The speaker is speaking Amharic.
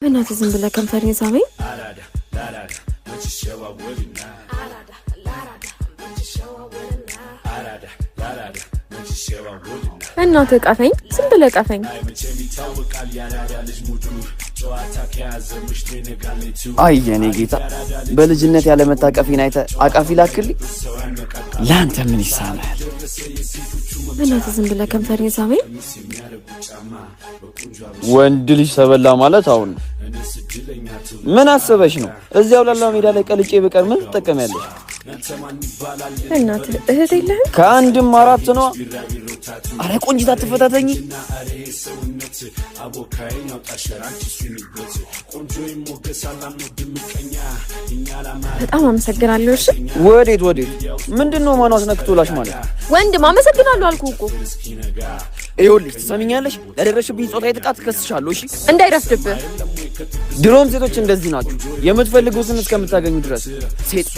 በእናትህ ዝም ብለህ ከንፈሬን ሳመኝ። በእናትህ ቀፈኝ፣ ዝም ብለህ ቀፈኝ። አይ የኔ ጌታ በልጅነት ያለ መታቀፊን አይተህ አቃፊ ላክልኝ። ለአንተ ምን ይሳናል? በእናትህ ዝም ብለህ ከንፈሬን ሳመኝ። ወንድ ልጅ ተበላ ማለት አሁን ምን አስበሽ ነው? እዚያው ላላ ሜዳ ላይ ቀልጬ በቀር ምን ትጠቀሚያለሽ? በእናትህ እህት የለህም? ከአንድም አራት ነው። አረ ቆንጂት አትፈታተኝ። በጣም አመሰግናለሁ። እሺ ወዴት ምንድነው? ማን አስነክቶላሽ ማለት? ወንድም አመሰግናለሁ አልኩህ እኮ። ይኸውልሽ ትሰሚኛለሽ? ለደረሽብኝ ጾታዊ ጥቃት እከስሻለሁ። እሺ እንዳይረፍድብህ። ድሮም ሴቶች እንደዚህ ናችሁ፣ የምትፈልጉትን እስከምታገኙ ድረስ ሴት